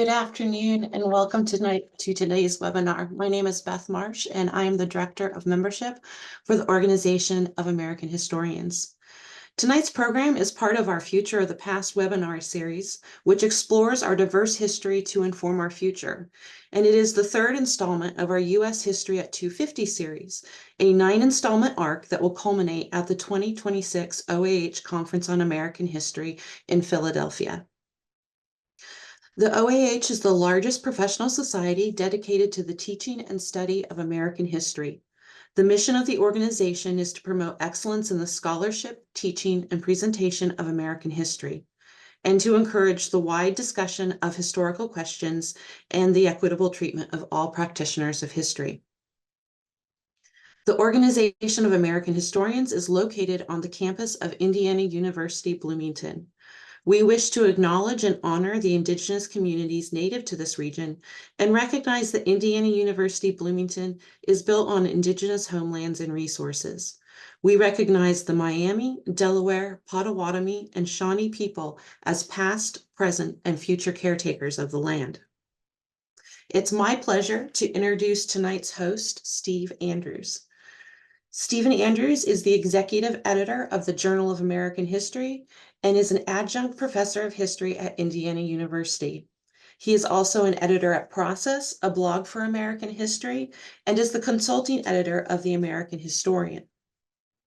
Good afternoon and welcome to today's webinar. My name is Beth Marsh and I am the Director of Membership for the Organization of American Historians. Tonight's program is part of our Future of the Past webinar series, which explores our diverse history to inform our future. And it is the third installment of our U.S. History at 250 series, a 9-installment arc that will culminate at the 2026 OAH Conference on American History in Philadelphia. The OAH is the largest professional society dedicated to the teaching and study of American history. The mission of the organization is to promote excellence in the scholarship, teaching, and presentation of American history, and to encourage the wide discussion of historical questions and the equitable treatment of all practitioners of history. The Organization of American Historians is located on the campus of Indiana University, Bloomington. We wish to acknowledge and honor the Indigenous communities native to this region and recognize that Indiana University Bloomington is built on Indigenous homelands and resources. We recognize the Miami, Delaware, Potawatomi, and Shawnee people as past, present, and future caretakers of the land. It's my pleasure to introduce tonight's host, Steve Andrews. Stephen Andrews is the executive editor of the Journal of American History and is an adjunct professor of history at Indiana University. He is also an editor at Process, a blog for American history, and is the consulting editor of the American Historian.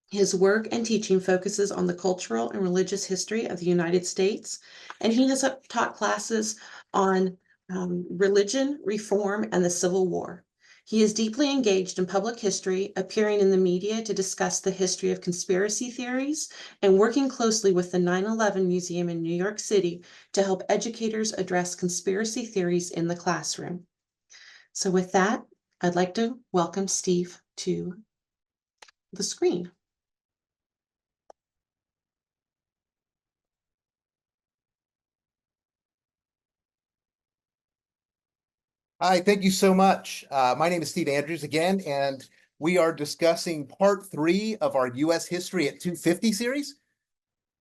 His work and teaching focuses on the cultural and religious history of the United States, and he has taught classes on religion, reform, and the Civil War. He is deeply engaged in public history, appearing in the media to discuss the history of conspiracy theories and working closely with the 9/11 Museum in New York City to help educators address conspiracy theories in the classroom. So with that, I'd like to welcome Steve to the screen. Hi, thank you so much. My name is Steve Andrews again, and we are discussing part 3 of our U.S. History at 250 series.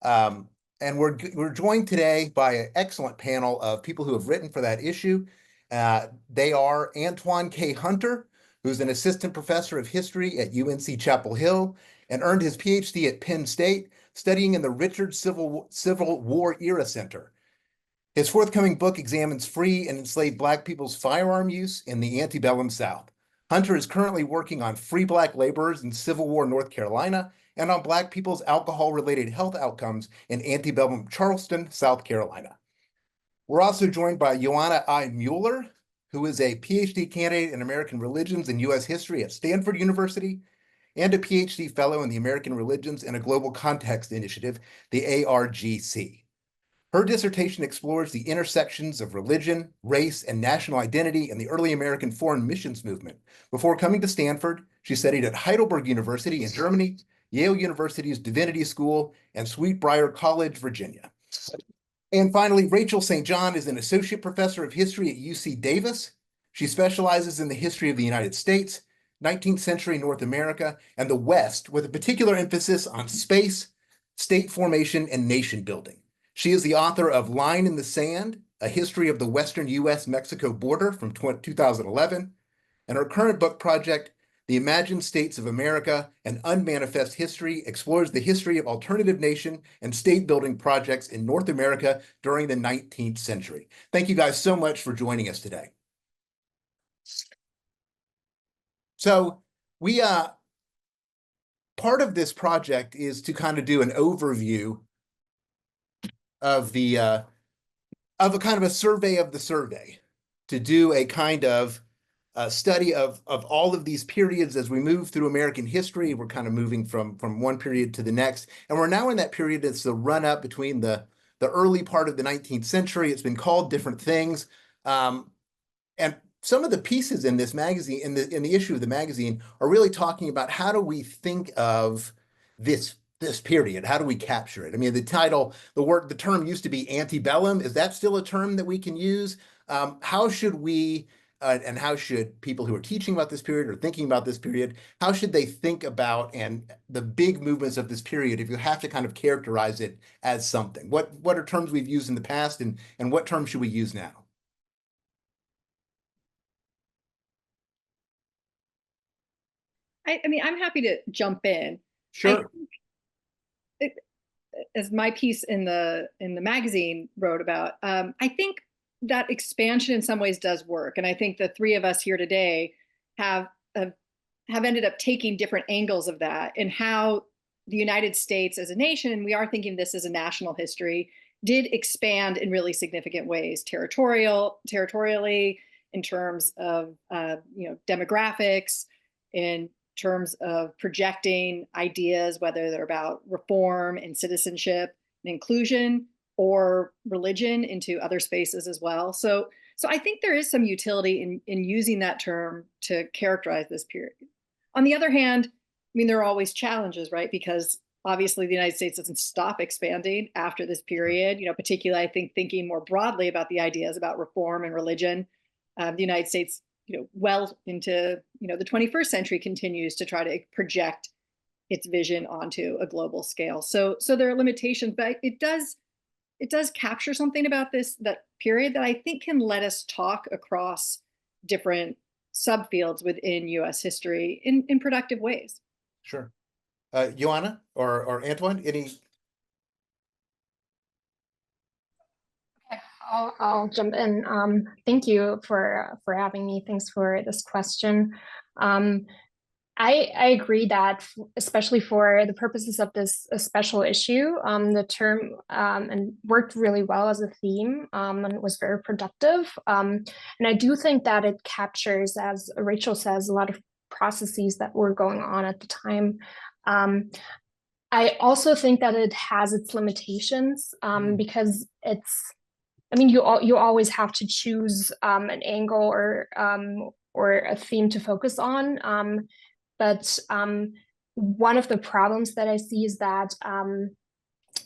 And we're joined today by an excellent panel of people who have written for that issue. They are Antwain K. Hunter, who's an assistant professor of history at UNC Chapel Hill and earned his PhD at Penn State, studying in the Richard Civil War Era Center. His forthcoming book examines free and enslaved Black people's firearm use in the antebellum South. Hunter is currently working on free Black laborers in Civil War North Carolina and on Black people's alcohol-related health outcomes in antebellum Charleston, South Carolina. We're also joined by Johanna Mueller, who is a PhD candidate in American Religions and U.S. History at Stanford University and a PhD fellow in the American Religions in a Global Context Initiative, the ARGC. Her dissertation explores the intersections of religion, race, and national identity in the early American foreign missions movement. Before coming to Stanford, she studied at Heidelberg University in Germany, Yale University's Divinity School, and Sweetbriar College, Virginia. And finally, Rachel St. John is an associate professor of history at UC Davis. She specializes in the history of the United States, 19th century North America, and the West, with a particular emphasis on space, state formation, and nation building. She is the author of Line in the Sand, A History of the Western U.S.-Mexico Border from 2011, and her current book project, The Imagined States of America, An Unmanifest History, explores the history of alternative nation and state-building projects in North America during the 19th century. Thank you guys so much for joining us today. So part of this project is to kind of do an overview of a kind of a survey of the survey, to do a kind of study of all of these periods as we move through American history. We're kind of moving from one period to the next, and we're now in that period that's the run up between the early part of the 19th century. It's been called different things, and some of the pieces in this magazine, in the issue of the magazine, are really talking about how do we think of this period? How do we capture it? I mean, the title, the term used to be antebellum. Is that still a term that we can use? How should we, and how should people who are teaching about this period or thinking about this period, how should they think about and the big movements of this period if you have to kind of characterize it as something? What are terms we've used in the past and what terms should we use now? I mean, I'm happy to jump in. Sure. It, as my piece in the magazine wrote about, I think that expansion in some ways does work, and I think the three of us here today have have ended up taking different angles of that and how the United States as a nation, and we are thinking this as a national history, did expand in really significant ways, territorially, in terms of demographics, in terms of projecting ideas, whether they're about reform and citizenship and inclusion or religion into other spaces as well. So I think there is some utility in using that term to characterize this period. On the other hand, I mean, there are always challenges, right? Because obviously the United States doesn't stop expanding after this period, particularly I think thinking more broadly about the ideas about reform and religion. The United States, well into, the 21st century continues to try to project its vision onto a global scale. So there are limitations, but it does capture something about that period that I think can let us talk across different subfields within US history in productive ways. Sure. Johanna or Antwain, any? I'll jump in. Thank you for having me. Thanks for this question. I agree that, especially for the purposes of this special issue, the term and worked really well as a theme and was very productive. And I do think that it captures, as Rachel says, a lot of processes that were going on at the time. I also think that it has its limitations because I mean, you always have to choose an angle or a theme to focus on. But one of the problems that I see is that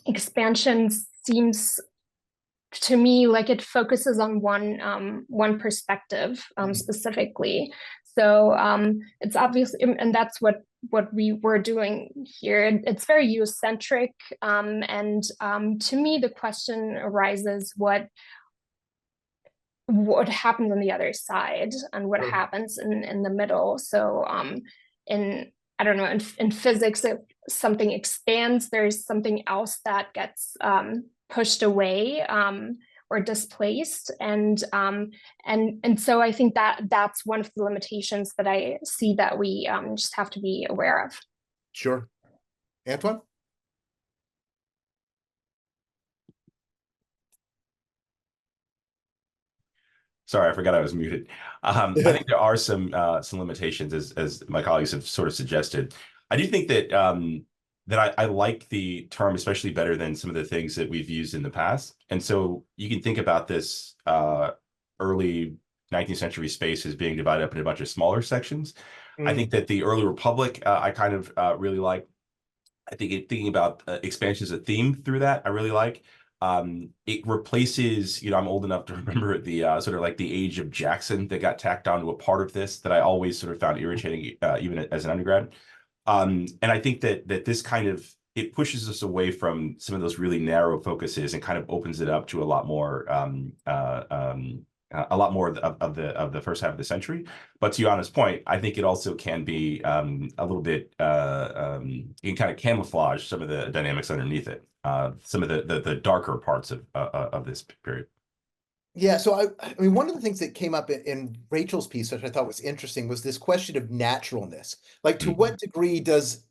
expansion seems to me like it focuses on one perspective specifically. So it's obviously, and that's what we were doing here. It's very US-centric, and to me, the question arises: what happens on the other side, and what happens in the middle? So I don't know, in physics, if something expands, there's something else that gets pushed away or displaced, and so I think that's one of the limitations that I see that we just have to be aware of. Sure. Antwain? Sorry, I forgot I was muted. I think there are some limitations, as my colleagues have sort of suggested. I do think that that I like the term especially better than some of the things that we've used in the past. And so you can think about this early 19th century space as being divided up into a bunch of smaller sections. I think that the early republic I kind of really like. I think thinking about expansion as a theme through that, I really like. It replaces, I'm old enough to remember the sort of like the age of Jackson that got tacked onto a part of this that I always sort of found irritating, even as an undergrad. And I think that this kind of, it pushes us away from some of those really narrow focuses and kind of opens it up to a lot more of the first half of the century. But to Johanna's point, I think it also can be a little bit, you can kind of camouflage some of the dynamics underneath it, some of the darker parts of this period. Yeah, so I mean, one of the things that came up in Rachel's piece, which I thought was interesting, was this question of naturalness. Like, to what degree does,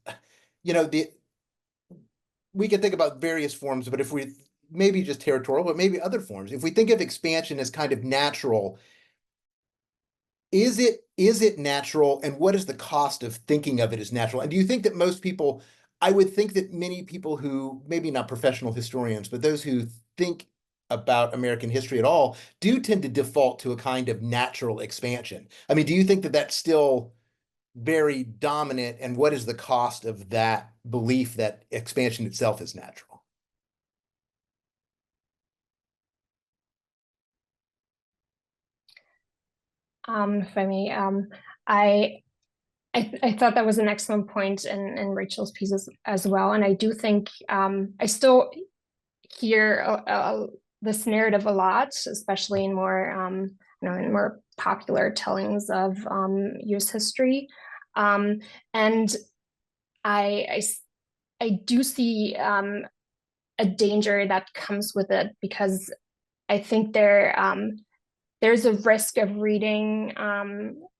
we can think about various forms, but if we maybe just territorial, but maybe other forms. If we think of expansion as kind of natural, is it natural, and what is the cost of thinking of it as natural? And do you think that most people, I would think that many people who, maybe not professional historians, but those who think about American history at all, do tend to default to a kind of natural expansion? I mean, do you think that that's still very dominant, and what is the cost of that belief that expansion itself is natural? If I may, I thought that was an excellent point in Rachel's pieces as well, and I do think I still hear this narrative a lot, especially in more in more popular tellings of U.S. history. And I do see a danger that comes with it, because I think there's a risk of reading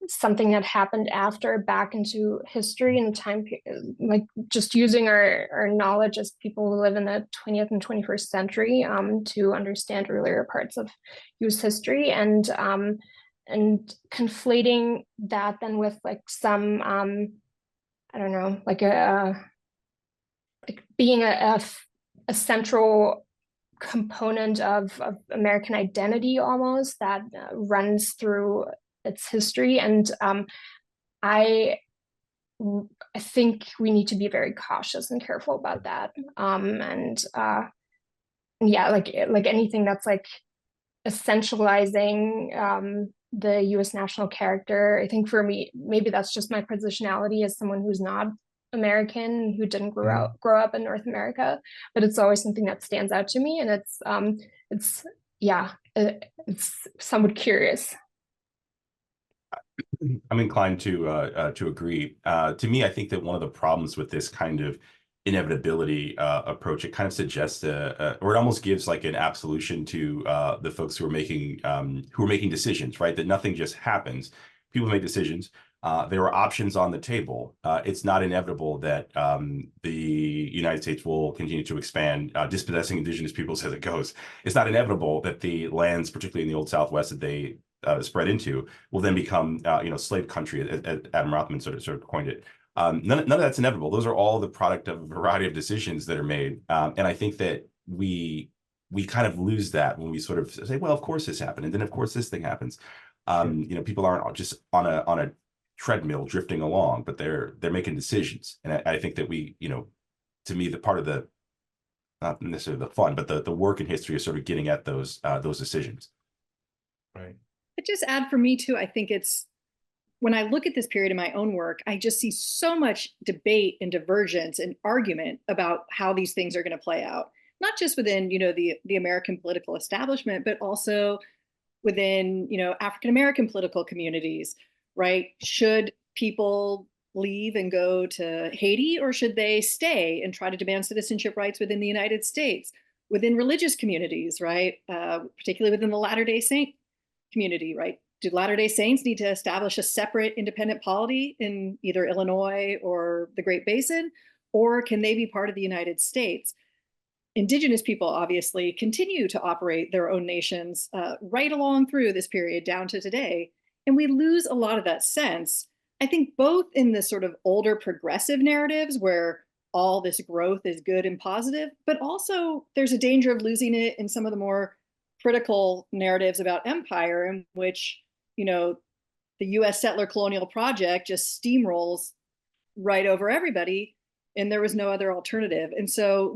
something that happened after back into history in the time, like just using our knowledge as people who live in the 20th and 21st century to understand earlier parts of US history, and conflating that then with like some I don't know, like like being a central component of American identity almost, that runs through its history. And I think we need to be very cautious and careful about that. And yeah, like anything that's like essentializing the US national character, I think for me, maybe that's just my positionality as someone who's not American, who didn't grow up in North America, but it's always something that stands out to me, and it's yeah, it's somewhat curious. I'm inclined to agree. To me, I think that one of the problems with this kind of inevitability approach, it kind of suggests or it almost gives like an absolution to the folks who are making decisions, right? That nothing just happens. People make decisions. There are options on the table. It's not inevitable that the United States will continue to expand, dispossessing indigenous peoples as it goes. It's not inevitable that the lands, particularly in the Old Southwest, that they spread into, will then become, slave country, as Adam Rothman sort of coined it. None of that's inevitable. Those are all the product of a variety of decisions that are made. And I think that we kind of lose that when we sort of say, well, of course this happened, and then of course this thing happens. People aren't just on a treadmill drifting along, but they're making decisions. And I think that we, to me, the part of the, not necessarily the fun, but the work in history is sort of getting at those decisions. Right. I'd just add, for me too, I think it's, when I look at this period in my own work, I just see so much debate and divergence and argument about how these things are going to play out, not just within, the American political establishment, but also within, African American political communities, right? Should people leave and go to Haiti, or should they stay and try to demand citizenship rights within the United States? Within religious communities, right? Particularly within the Latter-day Saint community, right? Do Latter-day Saints need to establish a separate independent polity in either Illinois or the Great Basin, or can they be part of the United States? Indigenous people obviously continue to operate their own nations right along through this period down to today. And we lose a lot of that sense, I think, both in the sort of older progressive narratives where all this growth is good and positive, but also there's a danger of losing it in some of the more critical narratives about empire, in which, the US settler colonial project just steamrolls right over everybody, and there was no other alternative. And so,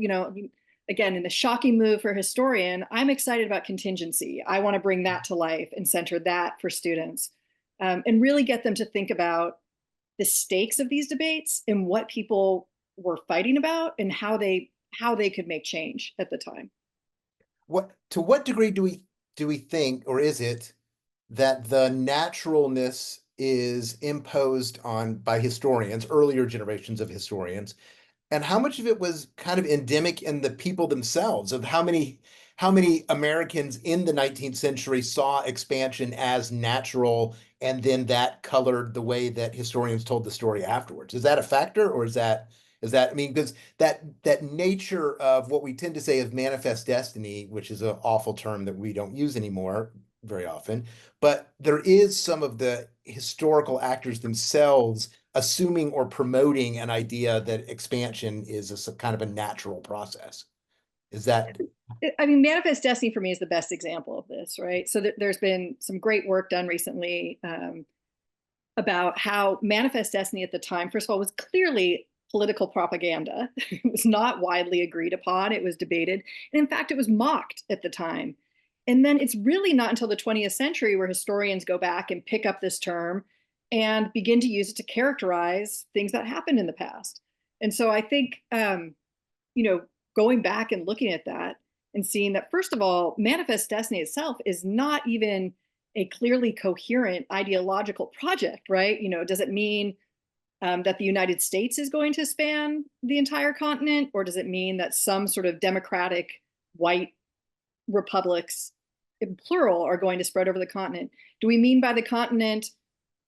again, in the shocking move for a historian, I'm excited about contingency. I want to bring that to life and center that for students, and really get them to think about the stakes of these debates and what people were fighting about and how they could make change at the time. To what degree do we think, or is it that the naturalness is imposed on by historians, earlier generations of historians, and how much of it was kind of endemic in the people themselves, of how many Americans in the 19th century saw expansion as natural, and then that colored the way that historians told the story afterwards? Is that a factor, or is that, I mean, because that nature of what we tend to say of manifest destiny, which is an awful term that we don't use anymore very often, but there is some of the historical actors themselves assuming or promoting an idea that expansion is a kind of a natural process. Is that? I mean, manifest destiny for me is the best example of this, right? So there's been some great work done recently about how manifest destiny at the time, first of all, was clearly political propaganda. It was not widely agreed upon. It was debated. And in fact, it was mocked at the time. And then it's really not until the 20th century where historians go back and pick up this term and begin to use it to characterize things that happened in the past. And so I think, going back and looking at that and seeing that, first of all, manifest destiny itself is not even a clearly coherent ideological project, right? Does it mean that the United States is going to span the entire continent, or does it mean that some sort of democratic white republics, in plural, are going to spread over the continent? Do we mean by the continent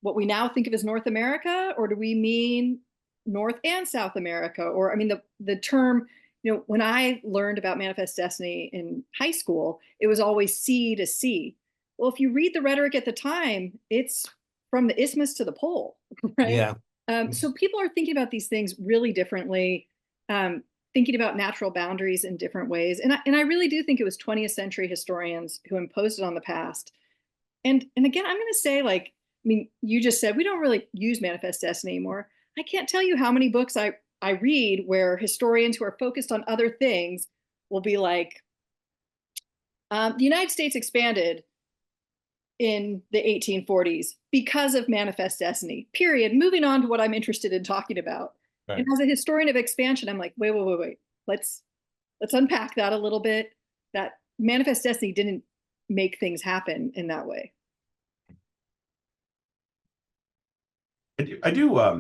what we now think of as North America, or do we mean North and South America? Or, I mean, the term, when I learned about Manifest Destiny in high school, it was always sea to sea. Well, if you read the rhetoric at the time, it's from the isthmus to the pole, right? Yeah. So people are thinking about these things really differently, thinking about natural boundaries in different ways. And I really do think it was 20th century historians who imposed it on the past. And again, I'm going to say, like, I mean, you just said we don't really use Manifest Destiny anymore. I can't tell you how many books I read where historians who are focused on other things will be like, the United States expanded in the 1840s because of Manifest Destiny, period. Moving on to what I'm interested in talking about. Right. And as a historian of expansion, I'm like, wait. Let's unpack that a little bit. That Manifest Destiny didn't make things happen in that way. I do a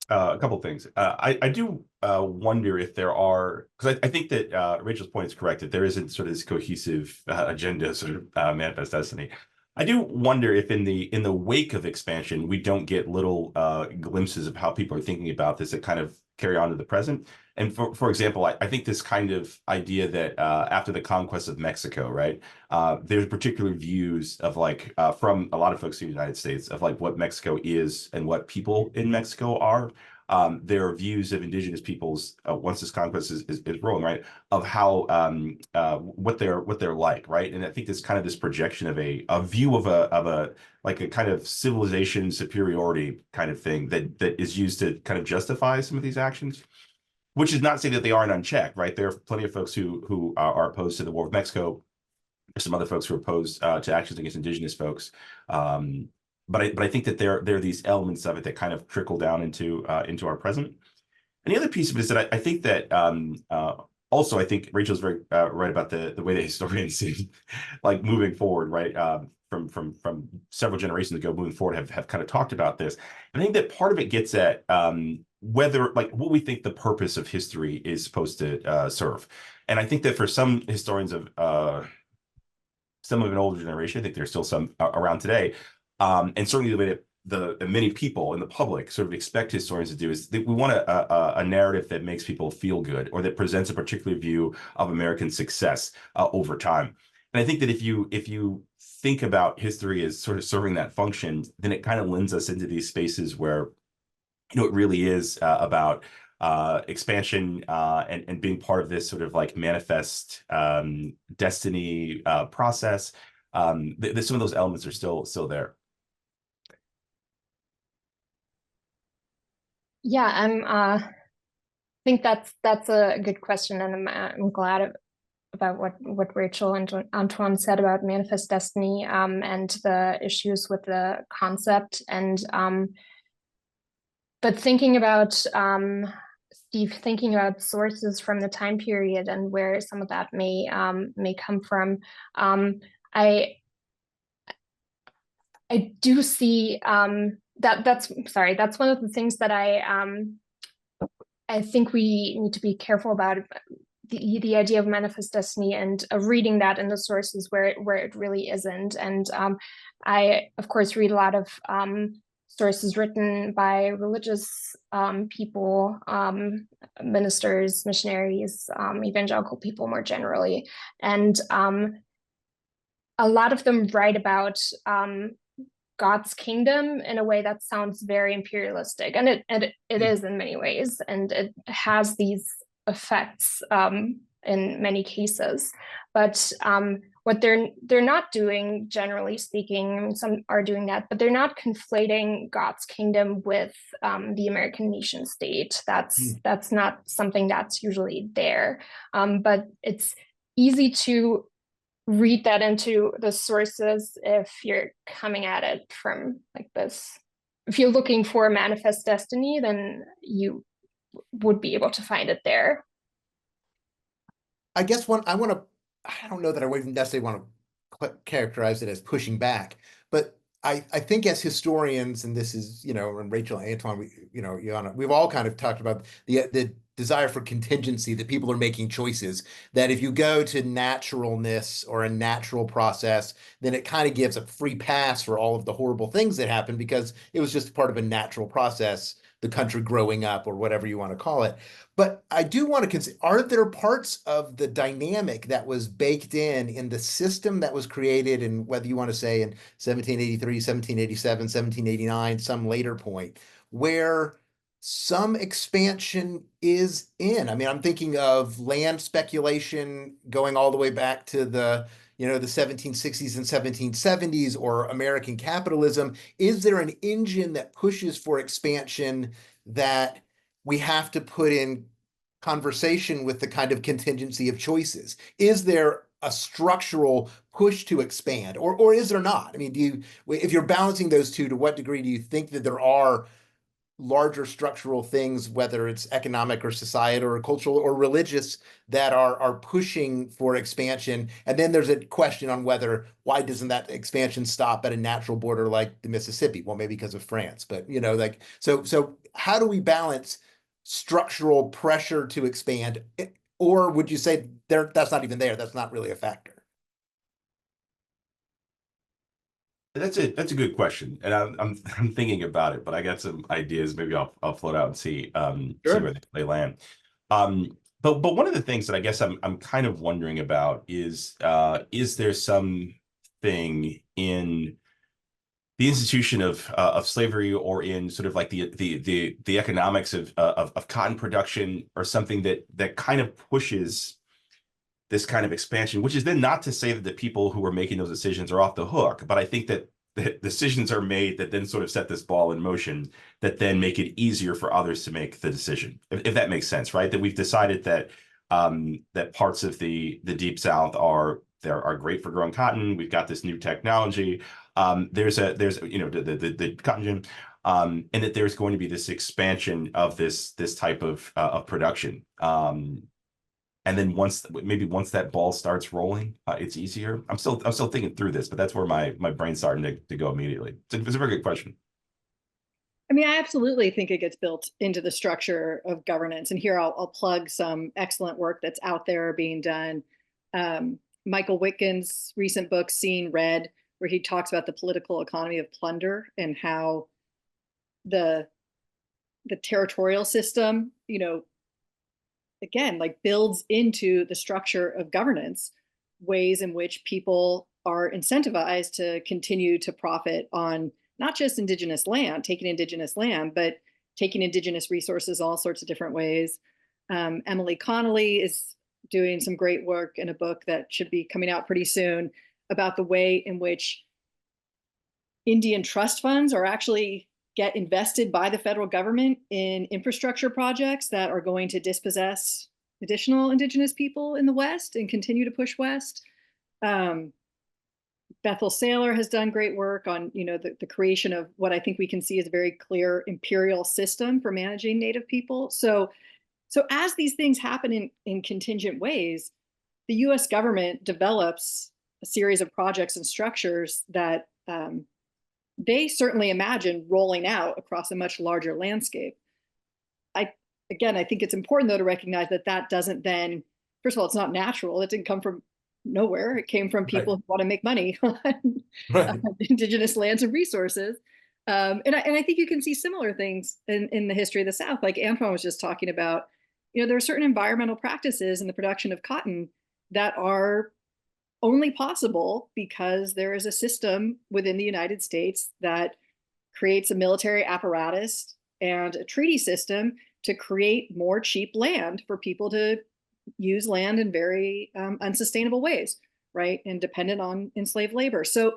couple of things. I do wonder if there are, because I think that Rachel's point is correct, that there isn't sort of this cohesive agenda, sort of Manifest Destiny. I do wonder if in the wake of expansion, we don't get little glimpses of how people are thinking about this that kind of carry on to the present. And for example, I think this kind of idea that after the conquest of Mexico, right, there's particular views of like from a lot of folks in the United States of like what Mexico is and what people in Mexico are. There are views of indigenous peoples once this conquest is rolling, right, of how what they're like, right, and I think there's kind of this projection of a view of a like a kind of civilization superiority kind of thing that is used to kind of justify some of these actions. Which is not saying that they aren't unchecked, right? There are plenty of folks who are opposed to the war with Mexico. There's some other folks who are opposed to actions against indigenous folks. But I think that there are these elements of it that kind of trickle down into our present. And the other piece of it is that I think that also I think Rachel's very right about the way that historians see like moving forward, right? From several generations ago, moving forward, have kind of talked about this. And I think that part of it gets at whether like what we think the purpose of history is supposed to serve. And I think that for some historians of some of an older generation, I think there's still some around today, and certainly the way that the many people in the public sort of expect historians to do is that we want a narrative that makes people feel good or that presents a particular view of American success over time. And I think that if you think about history as sort of serving that function, then it kind of lends us into these spaces where it really is about expansion and being part of this sort of like manifest destiny process. Some of those elements are still there. Yeah, I think that's a good question, and I'm glad about what Rachel and Antwain said about Manifest Destiny and the issues with the concept. And but thinking about Steve, thinking about sources from the time period and where some of that may come from, I do see that's one of the things that I think we need to be careful about, the idea of Manifest Destiny and reading that in the sources where it really isn't. And I of course read a lot of sources written by religious people, ministers, missionaries, evangelical people more generally, and a lot of them write about God's kingdom in a way that sounds very imperialistic, and it is in many ways, and it has these effects in many cases. But what they're not doing, generally speaking, some are doing that, but they're not conflating God's kingdom with the American nation state. That's not something that's usually there. But it's easy to read that into the sources if you're coming at it from like this. If you're looking for Manifest Destiny, then you would be able to find it there. I guess I don't know that I would necessarily want to characterize it as pushing back, but I think as historians, and this is, and Rachel and Antwain, Johanna, we've all kind of talked about the desire for contingency, that people are making choices, that if you go to naturalness or a natural process, then it kind of gives a free pass for all of the horrible things that happen because it was just part of a natural process, the country growing up or whatever you want to call it. But I do want to consider, are there parts of the dynamic that was baked in the system that was created, and whether you want to say in 1783, 1787, 1789, some later point, where some expansion is in? I mean, I'm thinking of land speculation going all the way back to the 1760s and 1770s, or American capitalism. Is there an engine that pushes for expansion that we have to put in conversation with the kind of contingency of choices? Is there a structural push to expand, or is there not? I mean, if you're balancing those two, to what degree do you think that there are larger structural things, whether it's economic or societal or cultural or religious, that are pushing for expansion? And then there's a question on why doesn't that expansion stop at a natural border like the Mississippi? Well, maybe because of France, but so how do we balance structural pressure to expand? Or would you say that's not even there? That's not really a factor. That's a good question, and I'm thinking about it, but I got some ideas. Maybe I'll float out and see Sure. where they land. But one of the things that I guess I'm kind of wondering about is there something in the institution of slavery, or in sort of like the economics of cotton production, or something that kind of pushes this kind of expansion, which is then not to say that the people who are making those decisions are off the hook, but I think that the decisions are made that then sort of set this ball in motion, that then make it easier for others to make the decision, if that makes sense, right? That we've decided that that parts of the Deep South are great for growing cotton. We've got this new technology. There's the cotton gin, and that there's going to be this expansion of this type of production. And then once that ball starts rolling, it's easier. I'm still thinking through this, but that's where my brain's starting to go immediately. It's a very good question. I mean, I absolutely think it gets built into the structure of governance. And here I'll plug some excellent work that's out there being done. Michael Witkin's recent book, Seeing Red, where he talks about the political economy of plunder and how the territorial system, again, like builds into the structure of governance ways in which people are incentivized to continue to profit on not just indigenous land, but taking indigenous resources all sorts of different ways. Emily Connolly is doing some great work in a book that should be coming out pretty soon about the way in which Indian trust funds are actually get invested by the federal government in infrastructure projects that are going to dispossess additional indigenous people in the West and continue to push West. Bethel Saylor has done great work on, the creation of what I think we can see as a very clear imperial system for managing Native people. So as these things happen in contingent ways, the US government develops a series of projects and structures that they certainly imagine rolling out across a much larger landscape. I think it's important, though, to recognize that doesn't then, first of all, it's not natural. It didn't come from nowhere. It came from people who want to make money on indigenous lands and resources. And I think you can see similar things in the history of the South. Like Antwain was just talking about, there are certain environmental practices in the production of cotton that are only possible because there is a system within the United States that creates a military apparatus and a treaty system to create more cheap land for people to use land in very unsustainable ways, right? And dependent on enslaved labor. So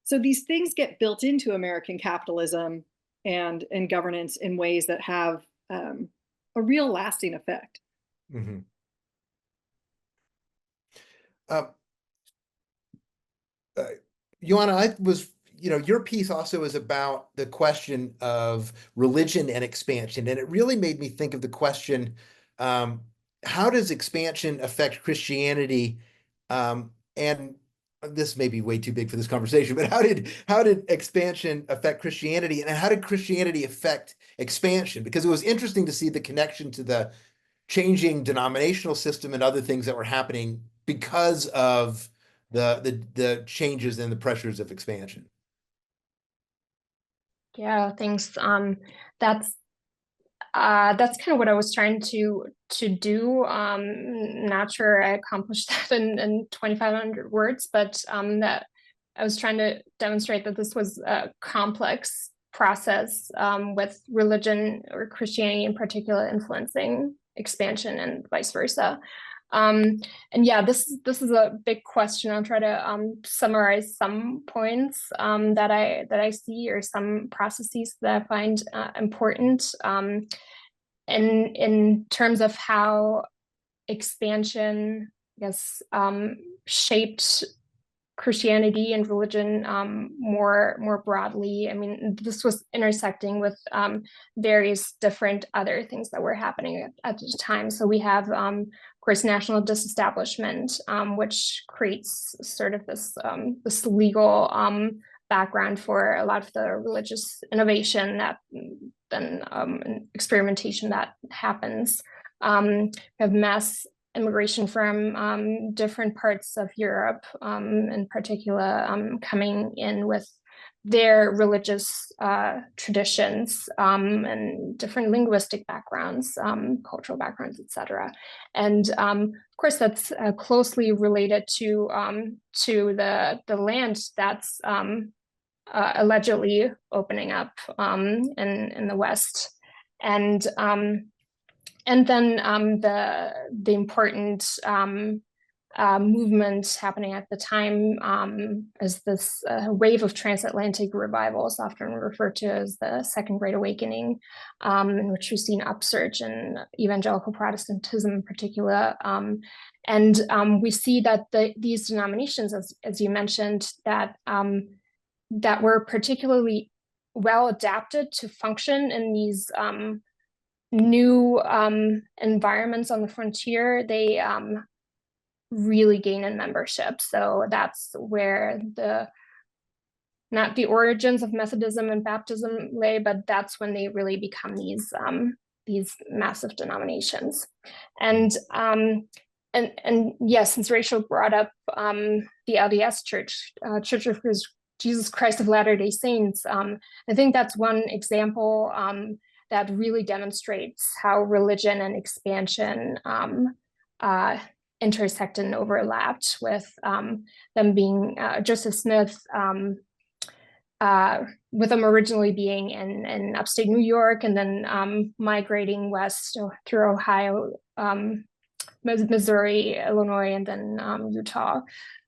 these things get built into American capitalism and governance in ways that have a real lasting effect. Mm-hmm. Johanna, your piece also is about the question of religion and expansion. And it really made me think of the question, how does expansion affect Christianity? And this may be way too big for this conversation, but how did expansion affect Christianity, and how did Christianity affect expansion? Because it was interesting to see the connection to the changing denominational system and other things that were happening because of the changes and the pressures of expansion. Yeah, thanks. That's kind of what I was trying to do. Not sure I accomplished that in 2,500 words, but that I was trying to demonstrate that this was a complex process with religion, or Christianity in particular, influencing expansion and vice versa. And yeah, this is a big question. I'll try to summarize some points that I see, or some processes that I find important in terms of how expansion, I guess, shaped Christianity and religion more broadly. I mean, this was intersecting with various different other things that were happening at the time. So we have, of course, national disestablishment, which creates sort of this legal background for a lot of the religious innovation that then experimentation that happens. We have mass immigration from different parts of Europe, in particular, coming in with their religious traditions and different linguistic backgrounds, cultural backgrounds, etc. And of course, that's closely related to the land that's allegedly opening up in the West, and then the important movement happening at the time is this wave of transatlantic revivals, often referred to as the Second Great Awakening, in which we've seen upsurge in evangelical Protestantism in particular. And we see that these denominations, as you mentioned, that were particularly well adapted to function in these new environments on the frontier, they really gain in membership. So that's where not the origins of Methodism and Baptism lay, but that's when they really become these massive denominations. And yes, since Rachel brought up the LDS Church, Church of Jesus Christ of Latter-day Saints, I think that's one example that really demonstrates how religion and expansion intersected and overlapped, with them being Joseph Smith, with them originally being in upstate New York, and then migrating west through Ohio, Missouri, Illinois, and then Utah.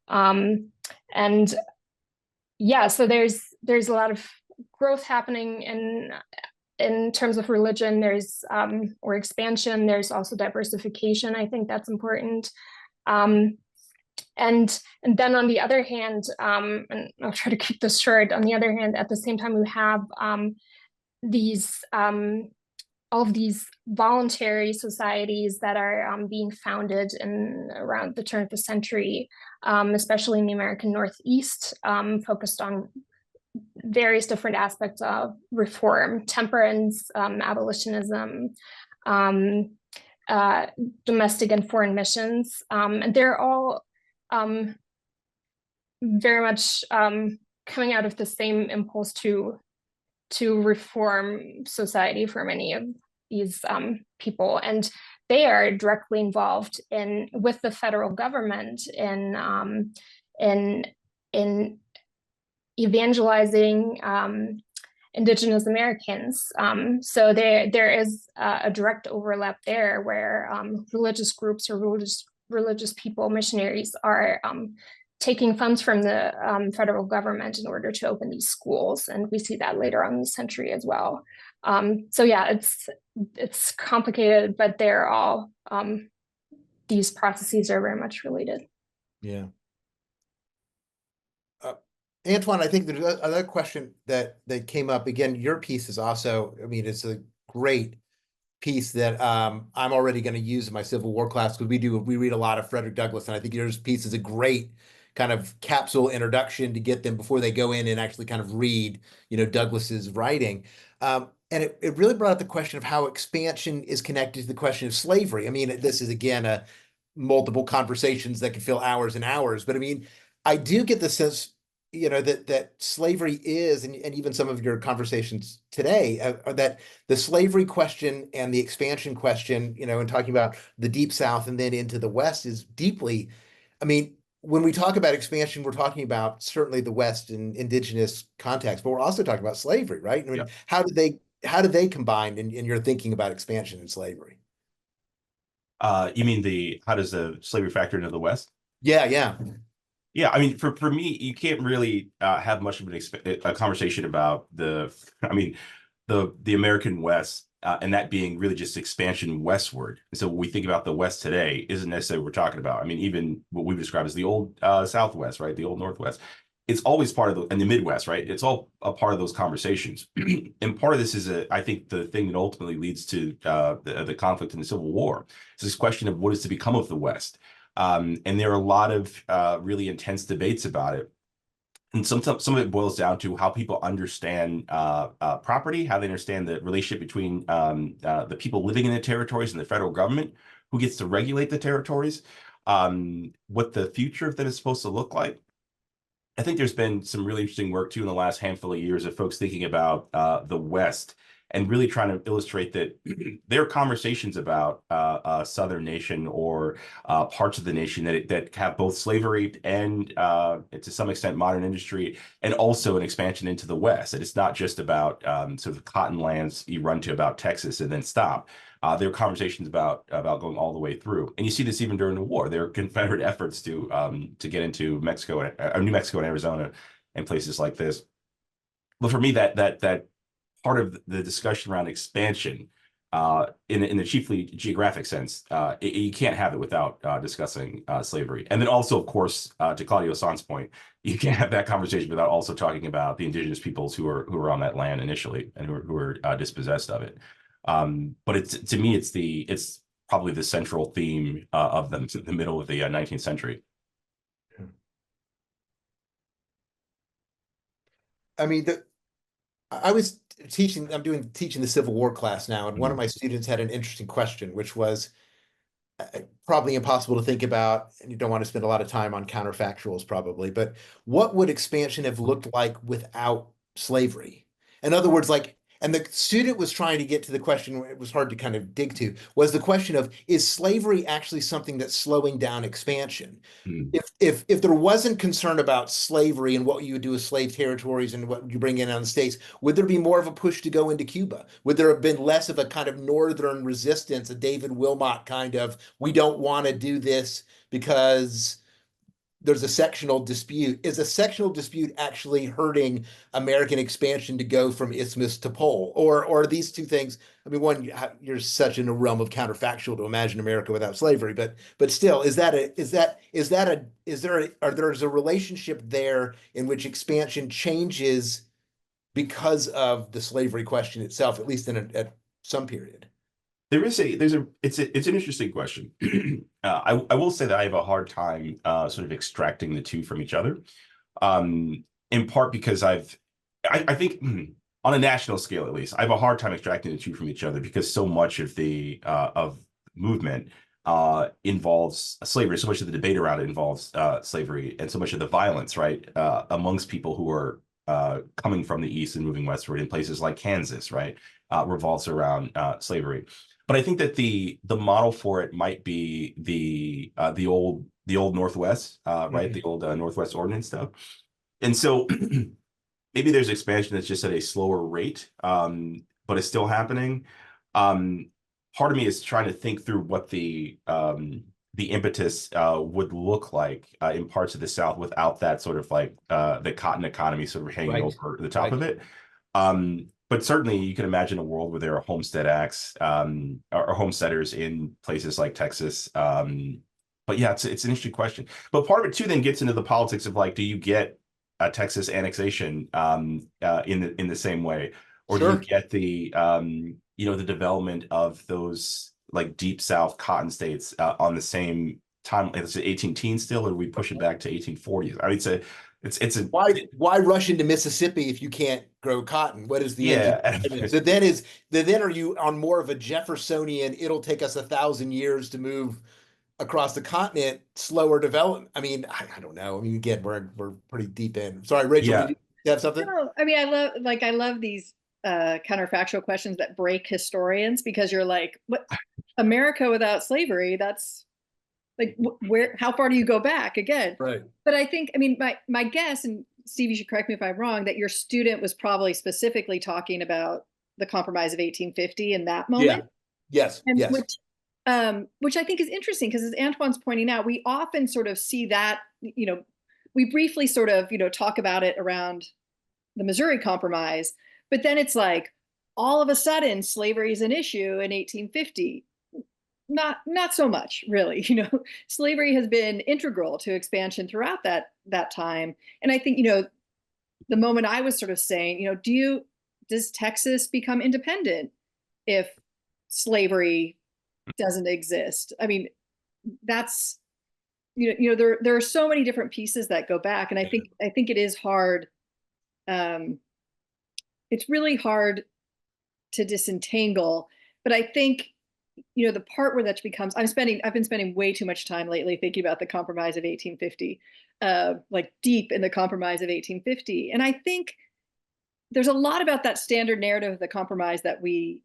And yeah, so there's a lot of growth happening in terms of religion. There's or expansion. There's also diversification. I think that's important. And then on the other hand, and I'll try to keep this short. On the other hand, at the same time, we have these all of these voluntary societies that are being founded in around the turn of the century, especially in the American Northeast, focused on various different aspects of reform, temperance, abolitionism, domestic and foreign missions, and they're all very much coming out of the same impulse to reform society for many of these people, and they are directly involved with the federal government in evangelizing Indigenous Americans. So there is a direct overlap there, where religious groups or religious people, missionaries, are taking funds from the federal government in order to open these schools, and we see that later on in the century as well. So yeah, it's complicated, but they're all these processes are very much related. Yeah. Antwain, I think there's another question that came up. Again, your piece is also, I mean, it's a great piece that I'm already going to use in my Civil War class, because we read a lot of Frederick Douglass, and I think your piece is a great kind of capsule introduction to get them before they go in and actually kind of read, Douglas's writing. And it really brought up the question of how expansion is connected to the question of slavery. I mean, this is again a multiple conversations that could fill hours and hours, but I mean, I do get the sense, that slavery is, and even some of your conversations today, are that the slavery question and the expansion question, and talking about the Deep South and then into the West is deeply, I mean, when we talk about expansion, we're talking about certainly the West and indigenous context, but we're also talking about slavery, right? I mean, Yeah. how do they combine in your thinking about expansion and slavery? You mean how does the slavery factor into the West? Yeah, yeah. Yeah, I mean, for me, you can't really have much of a conversation about I mean, the American West, and that being really just expansion westward. And so when we think about the West today, isn't necessarily what we're talking about. I mean, even what we've described as the old Southwest, right? The old Northwest. It's always part of and the Midwest, right? It's all a part of those conversations. And part of this is, I think, the thing that ultimately leads to the conflict in the Civil War. It's this question of what is to become of the West. And there are a lot of really intense debates about it. And some of it boils down to how people understand property, how they understand the relationship between the people living in the territories and the federal government, who gets to regulate the territories, what the future of that is supposed to look like. I think there's been some really interesting work too in the last handful of years of folks thinking about the West and really trying to illustrate that there are conversations about a Southern nation or parts of the nation that have both slavery and to some extent modern industry, and also an expansion into the West. And it's not just about sort of cotton lands you run to about Texas and then stop. There are conversations about going all the way through, and you see this even during the war. There are Confederate efforts to get into Mexico, New Mexico, and Arizona, and places like this. But for me, that part of the discussion around expansion, in the chiefly geographic sense, you can't have it without discussing slavery. And then also, of course, to Claudio San's point, you can't have that conversation without also talking about the indigenous peoples who were on that land initially and who were dispossessed of it. But to me, it's probably the central theme of them in the middle of the 19th century. I mean, I was teaching the Civil War class now, and one of my students had an interesting question, which was probably impossible to think about, and you don't want to spend a lot of time on counterfactuals probably, but what would expansion have looked like without slavery? In other words, and the student was trying to get to the question, it was hard to kind of dig to, was the question of, is slavery actually something that's slowing down expansion? If there wasn't concern about slavery and what you would do with slave territories and what you bring in on the states, would there be more of a push to go into Cuba? Would there have been less of a kind of northern resistance, a David Wilmot kind of, we don't want to do this because there's a sectional dispute? Is a sectional dispute actually hurting American expansion to go from isthmus to pole? Or are these two things, I mean, one, you're such in a realm of counterfactual to imagine America without slavery, but still, is there a relationship there in which expansion changes because of the slavery question itself, at least at some period? It's an interesting question. I will say that I have a hard time sort of extracting the two from each other, in part because I think on a national scale, at least, I have a hard time extracting the two from each other because so much of the movement involves slavery. So much of the debate around it involves slavery, and so much of the violence, right, amongst people who are coming from the East and moving westward in places like Kansas, right, revolves around slavery. But I think that the model for it might be the old Northwest, right, the old Northwest Ordinance stuff. And so maybe there's expansion that's just at a slower rate, but it's still happening. Part of me is trying to think through what the impetus would look like in parts of the South without that sort of like the cotton economy sort of hanging over the top of it. But certainly you can imagine a world where there are homestead acts or homesteaders in places like Texas. But yeah, it's an interesting question. But part of it too then gets into the politics of like, do you get a Texas annexation in the same way, or do you get the the development of those like deep South cotton states on the same time? Is it 18 teens still, or are we pushing back to 1840s? I mean, it's a Why rush into Mississippi if you can't grow cotton? What is the end? yeah. Then are you on more of a Jeffersonian, it'll take us 1,000 years to move across the continent, slower development? I mean, I don't know. I mean, again, we're pretty deep in. Sorry, Rachel, Yeah. did you have something? No, I mean, I love these counterfactual questions that break historians, because you're like, what, America without slavery? That's like, where, how far do you go back again? Right. But I think, I mean, my guess, and Steve, you should correct me if I'm wrong, that your student was probably specifically talking about the Compromise of 1850 in that moment. Yes. And Yes. which I think is interesting, because as Antwain's pointing out, we often sort of see that, you know, we briefly sort of, you know, talk about it around the Missouri Compromise, but then it's like, all of a sudden slavery is an issue in 1850. Not so much, really. You know, slavery has been integral to expansion throughout that time. And I think, you know, the moment I was sort of saying, you know, does Texas become independent if slavery doesn't exist? I mean, that's, you know, there are so many different pieces that go back, and I think it is hard. It's really hard to disentangle, but I think, you know, the part where that becomes, I've been spending way too much time lately thinking about the Compromise of 1850, like deep in the Compromise of 1850. And I think there's a lot about that standard narrative of the Compromise that we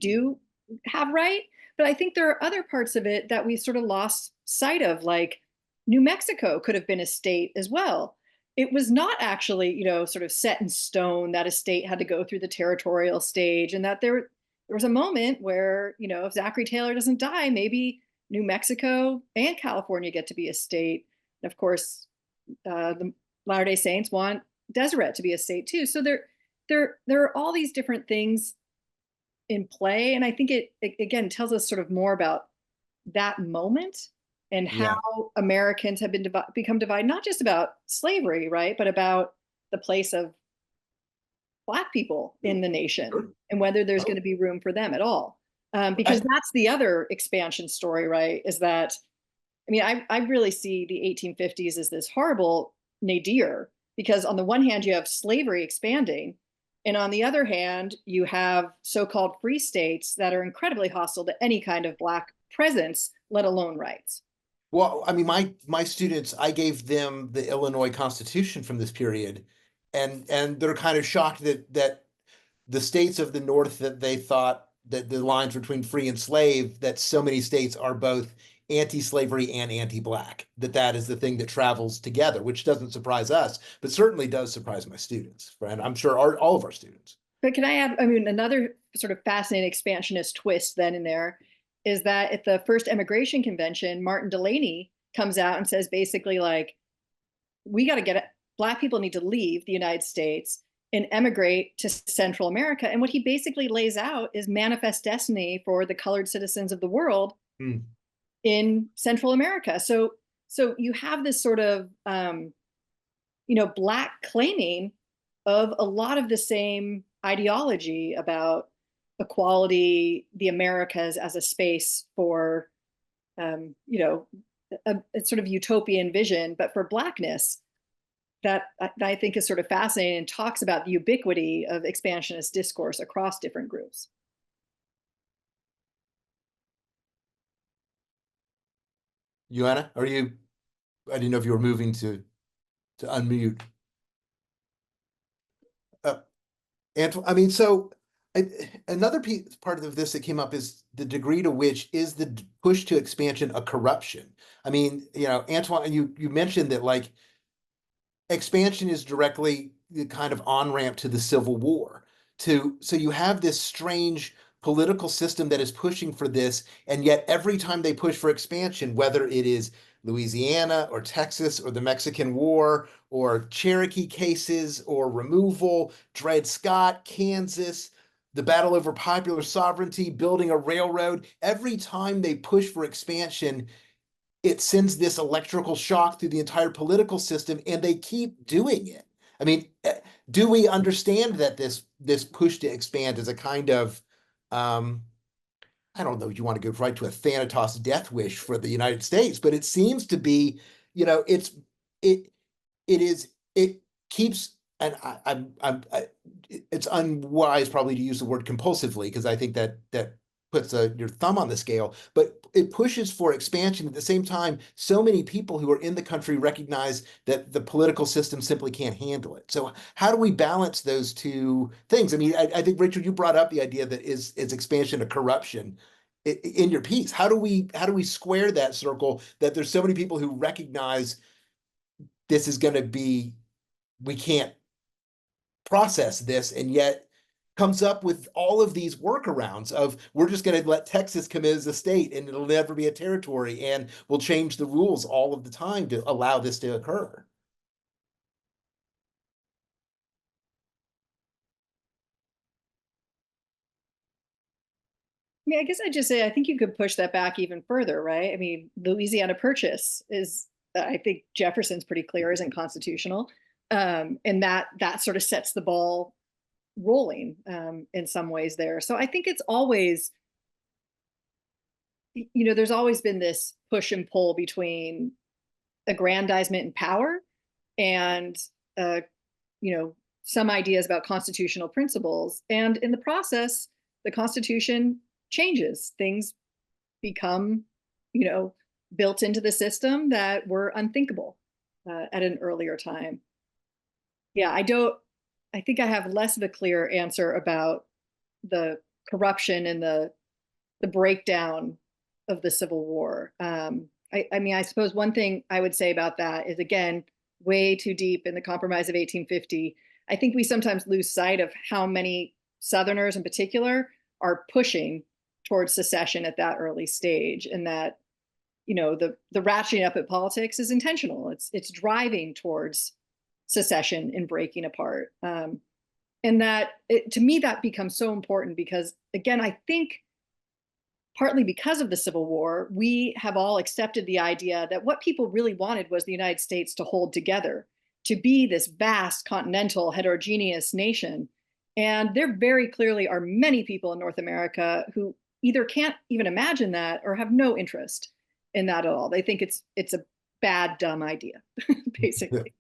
do have right, but I think there are other parts of it that we sort of lost sight of, like New Mexico could have been a state as well. It was not actually, you know, sort of set in stone that a state had to go through the territorial stage, and that there was a moment where, you know, if Zachary Taylor doesn't die, maybe New Mexico and California get to be a state. And of course, the Latter-day Saints want Deseret to be a state too. So there are all these different things in play, and I think it again tells us sort of more about that moment and how Americans have become divided, not just about slavery, right, but about the place of Black people in the nation and whether there's going to be room for them at all. Because that's the other expansion story, right? Is that, I mean, I really see the 1850s as this horrible nadir, because on the one hand, you have slavery expanding, and on the other hand, you have so-called free states that are incredibly hostile to any kind of Black presence, let alone rights. Well, I mean, my students, I gave them the Illinois Constitution from this period, and they're kind of shocked that the states of the North, that they thought that the lines between free and slave, that so many states are both anti-slavery and anti-Black, that is the thing that travels together, which doesn't surprise us, but certainly does surprise my students, and I'm sure all of our students. But can I have, I mean, another sort of fascinating expansionist twist then in there is that at the first Immigration Convention, Martin Delany comes out and says basically, like, we got to get it. Black people need to leave the United States and emigrate to Central America. And what he basically lays out is manifest destiny for the colored citizens of the world in Central America. So you have this sort of, you know, Black claiming of a lot of the same ideology about equality, the Americas as a space for, you know, a sort of utopian vision, but for Blackness, that I think is sort of fascinating and talks about the ubiquity of expansionist discourse across different groups. Johanna, I didn't know if you were moving to unmute. And I mean, so another part of this that came up is the degree to which is the push to expansion a corruption. I mean, you know, Antwain, you mentioned that, like, expansion is directly the kind of on-ramp to the Civil War. So you have this strange political system that is pushing for this, and yet every time they push for expansion, whether it is Louisiana or Texas or the Mexican War or Cherokee cases or removal, Dred Scott, Kansas, the battle over popular sovereignty, building a railroad, every time they push for expansion, it sends this electrical shock through the entire political system, and they keep doing it. I mean, do we understand that this push to expand is a kind of I don't know if you want to go right to a Thanatos death wish for the United States, but it seems to be, you know, it keeps, and it's unwise probably to use the word compulsively, because I think that puts your thumb on the scale, but it pushes for expansion. At the same time, so many people who are in the country recognize that the political system simply can't handle it. So how do we balance those two things? I mean, I think, Rachel, you brought up the idea that is expansion of corruption in your piece. How do we square that circle, that there's so many people who recognize this is going to be, we can't process this, and yet comes up with all of these workarounds of, we're just going to let Texas come in as a state and it'll never be a territory, and we'll change the rules all of the time to allow this to occur. I mean, I guess I'd just say, I think you could push that back even further, right? I mean, Louisiana Purchase is, I think Jefferson's pretty clear, isn't constitutional. And that sort of sets the ball rolling in some ways there. So I think it's always, you know, there's always been this push and pull between aggrandizement and power and, you know, some ideas about constitutional principles. And in the process, the Constitution changes. Things become, you know, built into the system that were unthinkable at an earlier time. Yeah, I think I have less of a clear answer about the corruption and the breakdown of the Civil War. I mean, I suppose one thing I would say about that is, again, way too deep in the Compromise of 1850. I think we sometimes lose sight of how many Southerners in particular are pushing towards secession at that early stage, and that, you know, the ratcheting up at politics is intentional. It's driving towards secession and breaking apart. And that, to me, that becomes so important because, again, I think partly because of the Civil War, we have all accepted the idea that what people really wanted was the United States to hold together, to be this vast, continental, heterogeneous nation. And there very clearly are many people in North America who either can't even imagine that or have no interest in that at all. They think it's a bad, dumb idea, basically.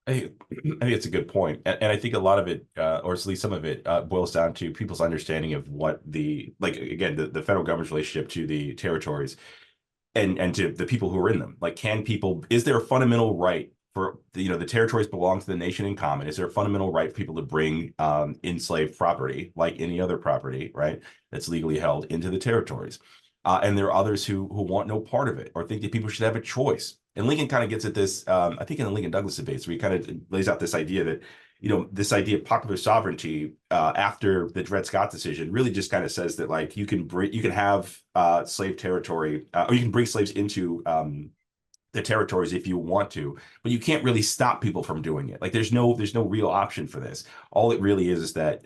I think it's a good point. And I think a lot of it, or at least some of it, boils down to people's understanding of what like, again, the federal government's relationship to the territories and to the people who are in them. Like, is there a fundamental right for, you know, the territories belong to the nation in common? Is there a fundamental right for people to bring enslaved property, like any other property, right, that's legally held, into the territories? And there are others who want no part of it, or think that people should have a choice. And Lincoln kind of gets at this, I think in the Lincoln-Douglas debates, where he kind of lays out this idea that, you know, this idea of popular sovereignty after the Dred Scott decision really just kind of says that, like, you can have slave territory, or you can bring slaves into the territories if you want to, but you can't really stop people from doing it. Like, there's no real option for this. All it really is that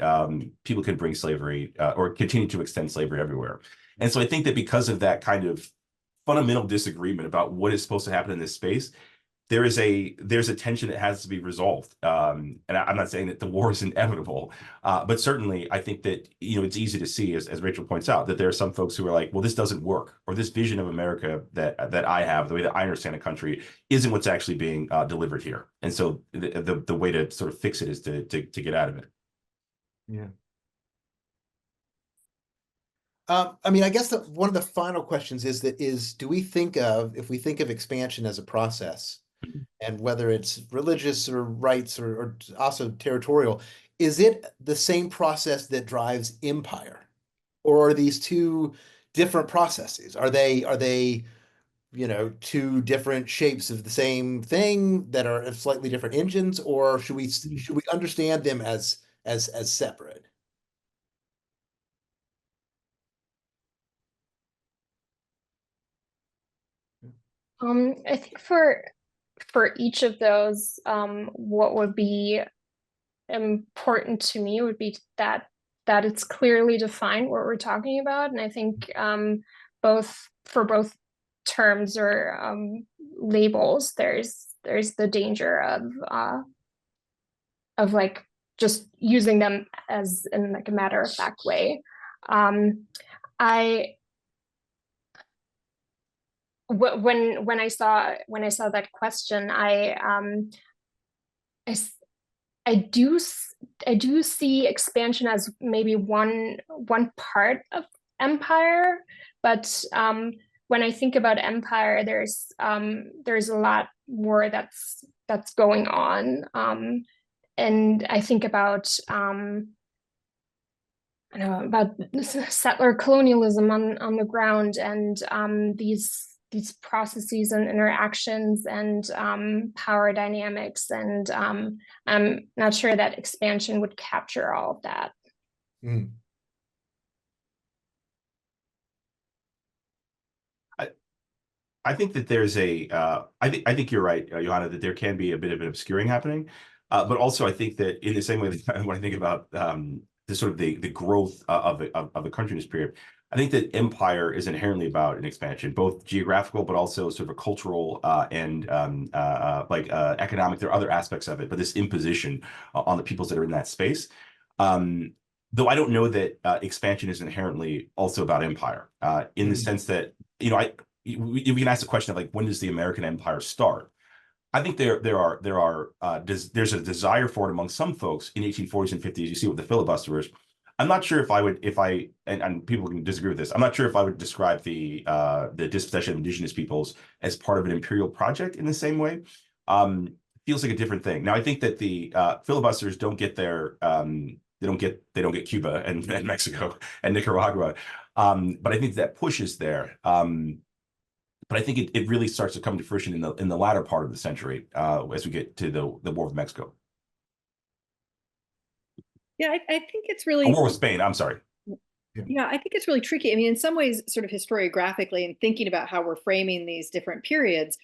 people can bring slavery or continue to extend slavery everywhere. And so I think that because of that kind of fundamental disagreement about what is supposed to happen in this space, there's a tension that has to be resolved. And I'm not saying that the war is inevitable, but certainly I think that, you know, it's easy to see, as Rachel points out, that there are some folks who are like, well, this doesn't work, or this vision of America that I have, the way that I understand a country, isn't what's actually being delivered here. And so the way to sort of fix it is to get out of it. Yeah. I mean, I guess one of the final questions is do we think of, if we think of expansion as a process, and whether it's religious or rights or also territorial, is it the same process that drives empire? Or are these two different processes? Are they, you know, two different shapes of the same thing that are slightly different engines, or should we understand them as separate? I think for each of those, what would be important to me would be that it's clearly defined what we're talking about. And I think both terms or labels, there's the danger of like just using them as in like a matter of fact way. When I saw that question, I do see expansion as maybe one part of empire, but when I think about empire, there's a lot more that's going on, and I think about I know about settler colonialism on the ground, and these processes and interactions and power dynamics, and I'm not sure that expansion would capture all of that. Mm. I think that there's I think you're right, Johanna, that there can be a bit of an obscuring happening. But also I think that in the same way that when I think about the sort of the growth of the country in this period, I think that empire is inherently about an expansion, both geographical, but also sort of a cultural and economic. There are other aspects of it, but this imposition on the peoples that are in that space. Though I don't know that expansion is inherently also about empire, in the sense that, we can ask the question of like, when does the American empire start? I think there's a desire for it among some folks in 1840s and 50s. You see with the filibusterers. I'm not sure if I would, and people can disagree with this. I'm not sure if I would describe the dispossession of indigenous peoples as part of an imperial project in the same way. Feels like a different thing. Now, I think that the filibusters don't get their they don't get Cuba and Mexico and Nicaragua, but I think that push is there. But I think it really starts to come to fruition in the latter part of the century, as we get to the War with Mexico. Yeah, I think it's really War with Spain. I'm sorry. Yeah, I think it's really tricky. I mean, in some ways, sort of historiographically, and thinking about how we're framing these different periods,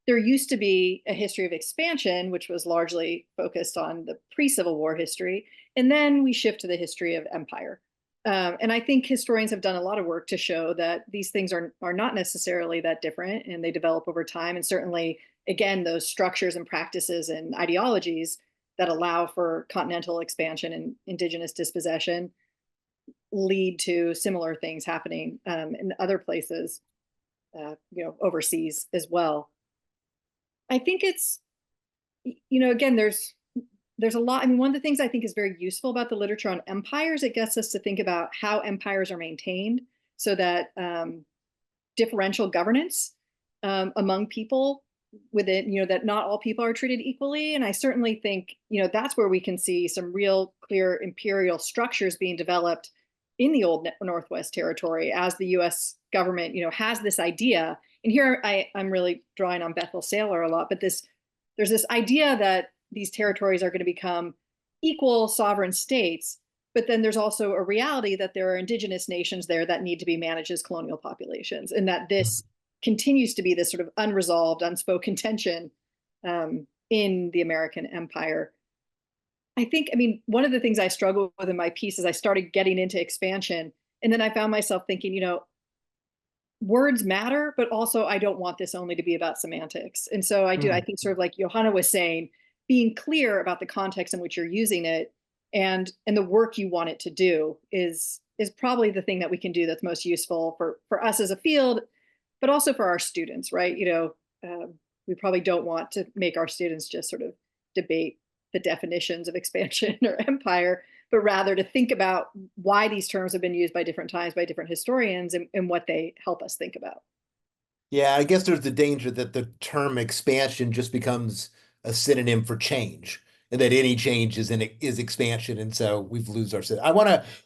there used to be a history of expansion, which was largely focused on the pre-Civil War history, and then we shift to the history of empire. And I think historians have done a lot of work to show that these things are not necessarily that different, and they develop over time. And certainly, again, those structures and practices and ideologies that allow for continental expansion and indigenous dispossession lead to similar things happening in other places, overseas as well. I think it's, again, there's a lot. I mean, one of the things I think is very useful about the literature on empires, it gets us to think about how empires are maintained so that differential governance among people within, that not all people are treated equally. And I certainly think, that's where we can see some real clear imperial structures being developed in the old Northwest Territory as the US government, has this idea. And here I'm really drawing on Bethel Saylor a lot, but there's this idea that these territories are going to become equal sovereign states, but then there's also a reality that there are indigenous nations there that need to be managed as colonial populations, and that this continues to be this sort of unresolved, unspoken tension in the American empire. I think, one of the things I struggled with in my piece is I started getting into expansion, and then I found myself thinking, words matter, but also I don't want this only to be about semantics. And so I think sort of like Johanna was saying, being clear about the context in which you're using it and the work you want it to do is probably the thing that we can do that's most useful for us as a field, but also for our students, right? We probably don't want to make our students just sort of debate the definitions of expansion or empire, but rather to think about why these terms have been used by different times by different historians and what they help us think about. Yeah, I guess there's the danger that the term expansion just becomes a synonym for change, and that any change is expansion, and so we've lose our.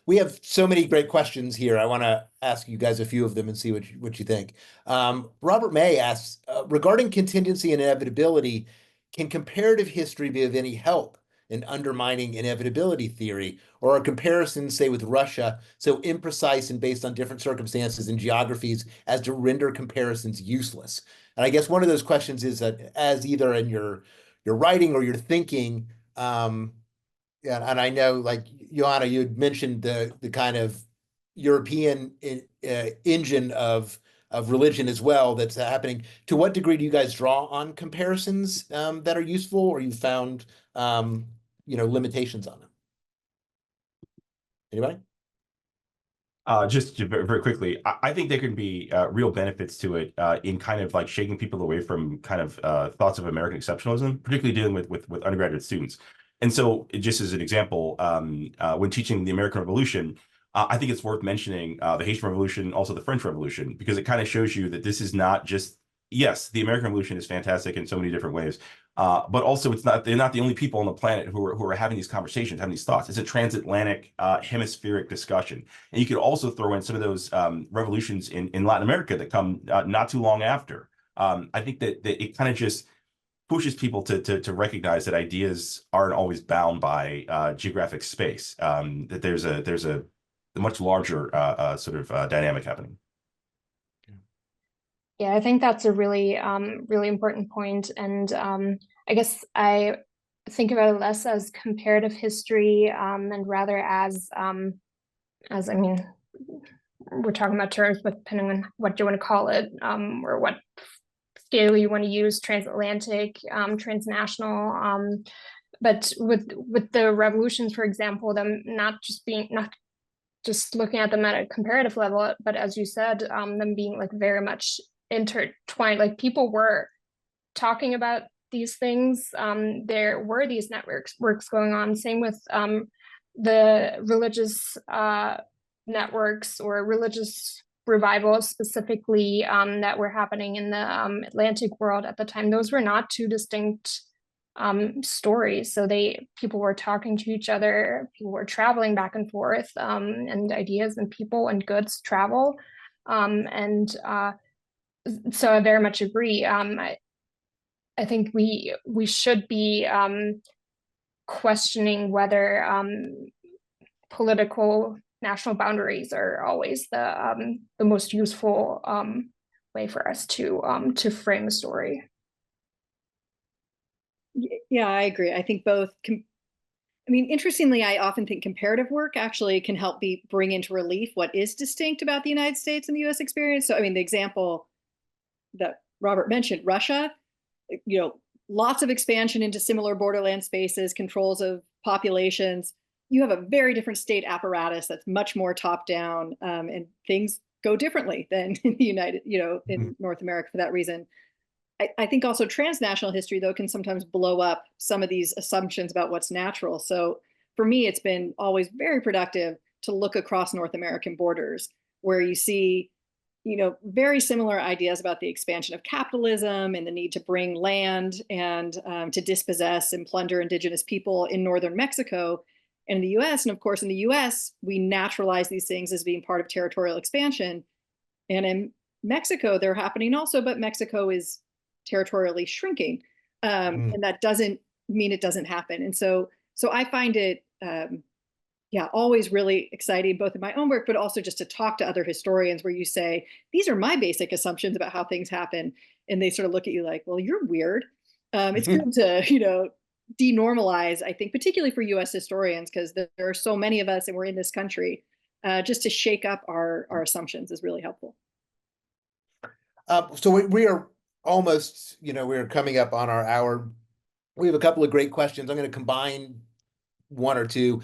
We have so many great questions here. I want to ask you guys a few of them and see what you think. Robert May asks, regarding contingency and inevitability, can comparative history be of any help in undermining inevitability theory, or are comparisons, say with Russia, so imprecise and based on different circumstances and geographies as to render comparisons useless? And I guess one of those questions is that, as either in your writing or your thinking, and I know, like Johanna, you had mentioned the kind of European engine of religion as well that's happening. To what degree do you guys draw on comparisons that are useful, or you found limitations on them? Anybody? Just very, very quickly, I think there can be real benefits to it in kind of like shaking people away from kind of thoughts of American exceptionalism, particularly dealing with undergraduate students. And so, just as an example, when teaching the American Revolution, I think it's worth mentioning the Haitian Revolution, also the French Revolution, because it kind of shows you that this is not just, yes, the American Revolution is fantastic in so many different ways. But also, they're not the only people on the planet who are having these conversations, having these thoughts. It's a transatlantic hemispheric discussion. And you could also throw in some of those revolutions in Latin America that come not too long after. I think that it kind of just pushes people to recognize that ideas aren't always bound by geographic space. That there's a much larger sort of dynamic happening. Yeah, I think that's a really, really important point. And I guess I think about it less as comparative history and rather as I mean, we're talking about terms, but depending on what you want to call it, or what scale you want to use, transatlantic, transnational. But with the revolutions, for example, them not just looking at them at a comparative level, but as you said, them being like very much intertwined. Like people were talking about these things. There were these works going on. Same with the religious networks or religious revivals specifically that were happening in the Atlantic world at the time. Those were not two distinct stories. So people were talking to each other, people were traveling back and forth, and ideas and people and goods travel. So I very much agree. I think we should be questioning whether political national boundaries are always the most useful way for us to frame a story. Yeah, I agree. I think both. I mean, interestingly, I often think comparative work actually can help bring into relief what is distinct about the United States and the U.S. experience. So, I mean, the example that Robert mentioned, Russia, lots of expansion into similar borderland spaces, controls of populations. You have a very different state apparatus that's much more top down, and things go differently than in the in North America for that reason. I think also transnational history, though, can sometimes blow up some of these assumptions about what's natural. So for me, it's been always very productive to look across North American borders where you see, very similar ideas about the expansion of capitalism and the need to bring land and to dispossess and plunder indigenous people in northern Mexico and the US. And of course, in the US, we naturalize these things as being part of territorial expansion. And in Mexico, they're happening also, but Mexico is territorially shrinking. And that doesn't mean it doesn't happen. And so I find it, always really exciting, both in my own work, but also just to talk to other historians where you say, these are my basic assumptions about how things happen. And they sort of look at you like, well, you're weird. It's good to, denormalize, I think, particularly for US historians, because there are so many of us and we're in this country, just to shake up our assumptions is really helpful. So we are almost, we're coming up on our hour. We have a couple of great questions. I'm going to combine one or two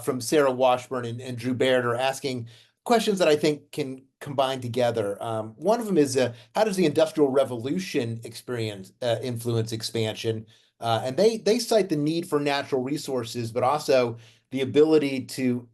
from Sarah Washburn and Drew Baird are asking questions that I think can combine together. One of them is, how does the Industrial Revolution influence expansion? And they cite the need for natural resources, but also the ability to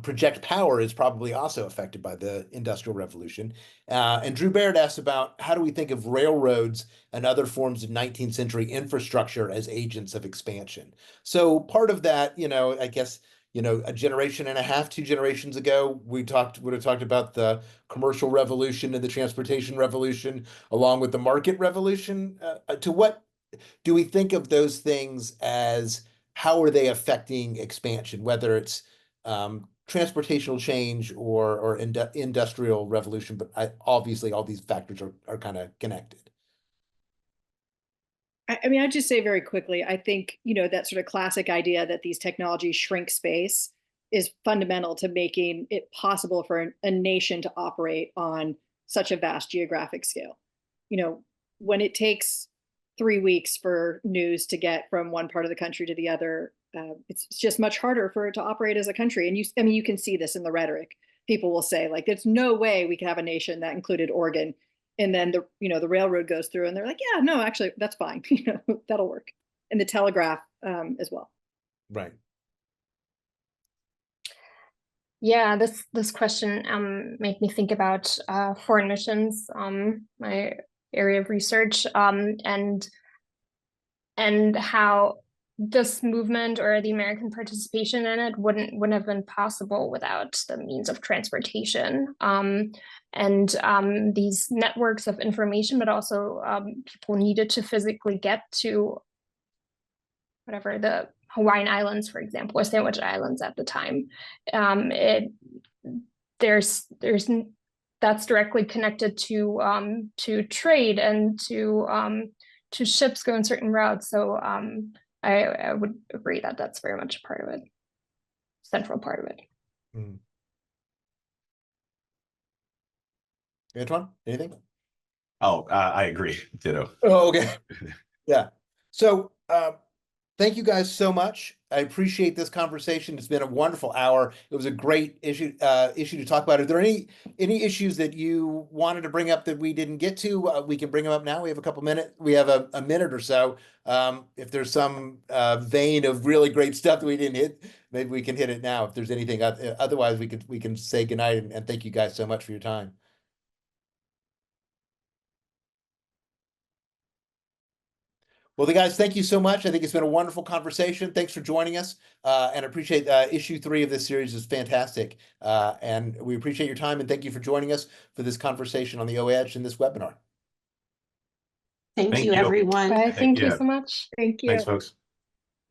project power is probably also affected by the Industrial Revolution. And Drew Baird asks about how do we think of railroads and other forms of 19th century infrastructure as agents of expansion? So part of that, I guess, a generation and a half, 2 generations ago, would have talked about the commercial revolution and the transportation revolution, along with the market revolution. To what do we think of those things as, how are they affecting expansion, whether it's transportational change or industrial revolution, but obviously all these factors are kind of connected. I mean, I'd just say very quickly, I think, that sort of classic idea that these technologies shrink space is fundamental to making it possible for a nation to operate on such a vast geographic scale. When it takes 3 weeks for news to get from one part of the country to the other, it's just much harder for it to operate as a country. And you can see this in the rhetoric. people will say, like, there's no way we could have a nation that included Oregon. And then the railroad goes through and they're like, yeah, no, actually, that's fine. That'll work. And the telegraph as well. Right. Yeah, this question made me think about foreign missions, my area of research, and how this movement or the American participation in it wouldn't have been possible without the means of transportation, and these networks of information, but also people needed to physically get to whatever the Hawaiian Islands, for example, or Sandwich Islands at the time. That's directly connected to trade and to ships going certain routes. So I would agree that that's very much a part of it, central part of it. Mm. Antwain, anything? Oh, I agree. Ditto. Oh, okay. Yeah. So thank you guys so much. I appreciate this conversation. It's been a wonderful hour. It was a great issue to talk about. Are there any issues that you wanted to bring up that we didn't get to? We can bring them up now. We have a couple minutes. We have a minute or so. If there's some vein of really great stuff that we didn't hit, maybe we can hit it now. If there's anything, otherwise we can say goodnight and thank you guys so much for your time. Well, guys, thank you so much. I think it's been a wonderful conversation. Thanks for joining us, and I appreciate issue 3 of this series is fantastic. And we appreciate your time, and thank you for joining us for this conversation on the OAH in this webinar. Thank Thank you, you. everyone. Bye. Thank you Yeah. so much. Thank you. Thanks, folks.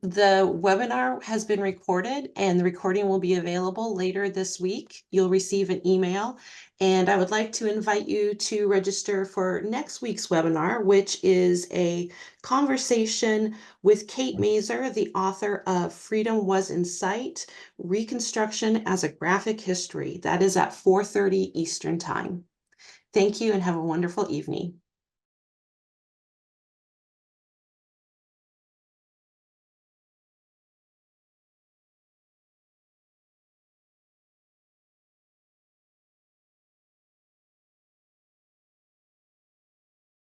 The webinar has been recorded and the recording will be available later this week. You'll receive an email, and I would like to invite you to register for next week's webinar, which is a conversation with Kate Mazer, the author of Freedom Was in Sight, Reconstruction as a Graphic History. That is at 4:30 Eastern Time. Thank you and have a wonderful evening.